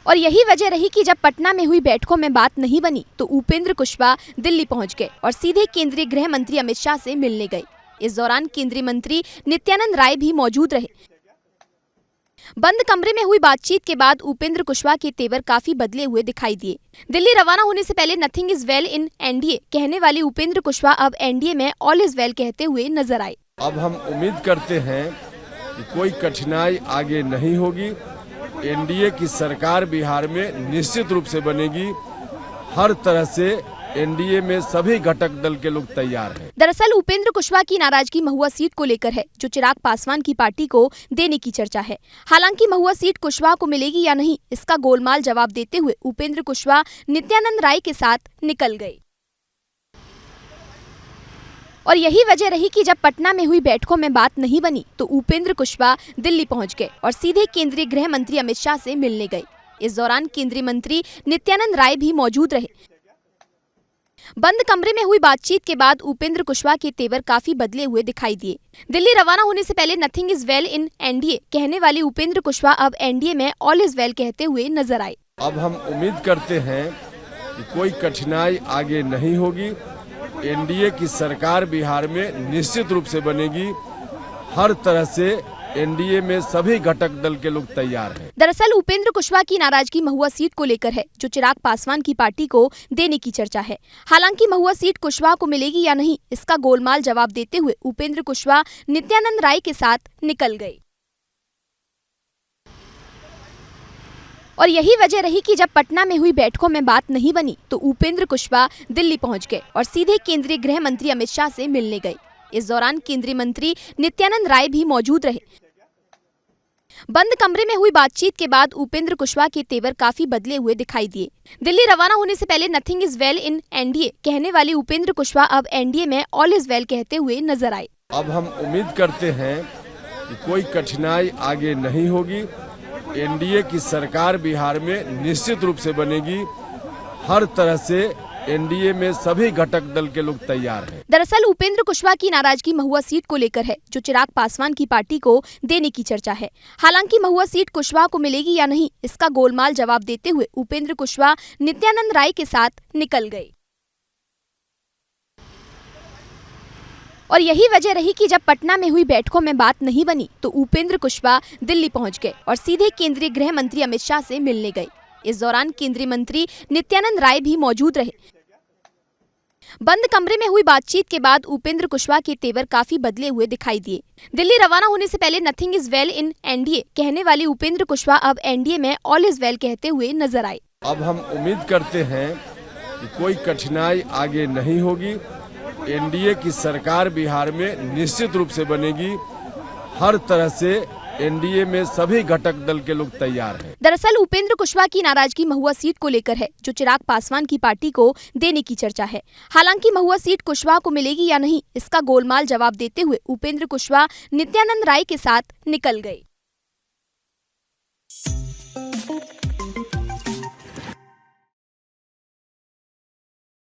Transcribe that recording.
और यही वजह रही कि जब पटना में हुई बैठकों में बात नहीं बनी तो उपेंद्र कुशवाहा दिल्ली पहुंच गए और सीधे केंद्रीय गृह मंत्री अमित शाह से मिलने गए। इस दौरान केंद्रीय मंत्री नित्यानंद राय भी मौजूद रहे। बंद कमरे में हुई बातचीत के बाद उपेंद्र कुशवाहा के तेवर काफी बदले हुए दिखाई दिए। दिल्ली रवाना होने से पहले nothing is well in NDA कहने वाले उपेंद्र कुशवाहा अब एनडीए में ऑल इज वेल कहते हुए नजर आए। अब हम उम्मीद करते हैं कि कोई कठिनाई आगे नहीं होगी। एनडीए की सरकार बिहार में निश्चित रूप से बनेगी। हर तरह से एनडीए में सभी घटक दल के लोग तैयार हैं। दरअसल उपेंद्र कुशवाहा की नाराजगी महुआ सीट को लेकर है, जो चिराग पासवान की पार्टी को देने की चर्चा है। हालांकि महुआ सीट कुशवाहा को मिलेगी या नहीं, इसका गोलमाल जवाब देते हुए उपेंद्र कुशवाहा नित्यानंद राय के साथ निकल गए। और यही वजह रही कि जब पटना में हुई बैठकों में बात नहीं बनी तो उपेंद्र कुशवाहा दिल्ली पहुंच गए और सीधे केंद्रीय गृह मंत्री अमित शाह से मिलने गए। इस दौरान केंद्रीय मंत्री नित्यानंद राय भी मौजूद रहे। बंद कमरे में हुई बातचीत के बाद उपेंद्र कुशवाहा के तेवर काफी बदले हुए दिखाई दिए। दिल्ली रवाना होने से पहले nothing is well in NDA कहने वाले उपेंद्र कुशवाहा अब एनडीए में ऑल इज वेल कहते हुए नजर आए। अब हम उम्मीद करते हैं कि कोई कठिनाई आगे नहीं होगी। एनडीए की सरकार बिहार में निश्चित रूप से बनेगी। हर तरह से एनडीए में सभी घटक दल के लोग तैयार हैं। दरअसल उपेंद्र कुशवाहा की नाराजगी महुआ सीट को लेकर है, जो चिराग पासवान की पार्टी को देने की चर्चा है। हालांकि महुआ सीट कुशवाहा को मिलेगी या नहीं, इसका गोलमाल जवाब देते हुए उपेंद्र कुशवाहा नित्यानंद राय के साथ निकल गए। और यही वजह रही कि जब पटना में हुई बैठकों में बात नहीं बनी तो उपेंद्र कुशवाहा दिल्ली पहुंच गए और सीधे केंद्रीय गृह मंत्री अमित शाह से मिलने गए। इस दौरान केंद्रीय मंत्री नित्यानंद राय भी मौजूद रहे। बंद कमरे में हुई बातचीत के बाद उपेंद्र कुशवाहा के तेवर काफी बदले हुए दिखाई दिए। दिल्ली रवाना होने से पहले nothing is well in NDA कहने वाले उपेंद्र कुशवाहा अब एनडीए में ऑल इज वेल कहते हुए नजर आए। अब हम उम्मीद करते हैं कि कोई कठिनाई आगे नहीं होगी। एनडीए की सरकार बिहार में निश्चित रूप से बनेगी। हर तरह से एनडीए में सभी घटक दल के लोग तैयार हैं। दरअसल उपेंद्र कुशवाहा की नाराजगी महुआ सीट को लेकर है, जो चिराग पासवान की पार्टी को देने की चर्चा है। हालांकि महुआ सीट कुशवाहा को मिलेगी या नहीं, इसका गोलमाल जवाब देते हुए उपेंद्र कुशवाहा नित्यानंद राय के साथ निकल गए। और यही वजह रही कि जब पटना में हुई बैठकों में बात नहीं बनी तो उपेंद्र कुशवाहा दिल्ली पहुंच गए और सीधे केंद्रीय गृह मंत्री अमित शाह से मिलने गए। इस दौरान केंद्रीय मंत्री नित्यानंद राय भी मौजूद रहे। बंद कमरे में हुई बातचीत के बाद उपेंद्र कुशवाहा के तेवर काफी बदले हुए दिखाई दिए। दिल्ली रवाना होने से पहले nothing is well in NDA कहने वाले उपेंद्र कुशवाहा अब एनडीए में ऑल इज वेल कहते हुए नजर आए। अब हम उम्मीद करते हैं कि कोई कठिनाई आगे नहीं होगी। एनडीए की सरकार बिहार में निश्चित रूप से बनेगी। हर तरह से एनडीए में सभी घटक दल के लोग तैयार हैं। दरअसल उपेंद्र कुशवाहा की नाराजगी महुआ सीट को लेकर है, जो चिराग पासवान की पार्टी को देने की चर्चा है। हालांकि महुआ सीट कुशवाहा को मिलेगी या नहीं, इसका गोलमाल जवाब देते हुए उपेंद्र कुशवाहा नित्यानंद राय के साथ निकल गए।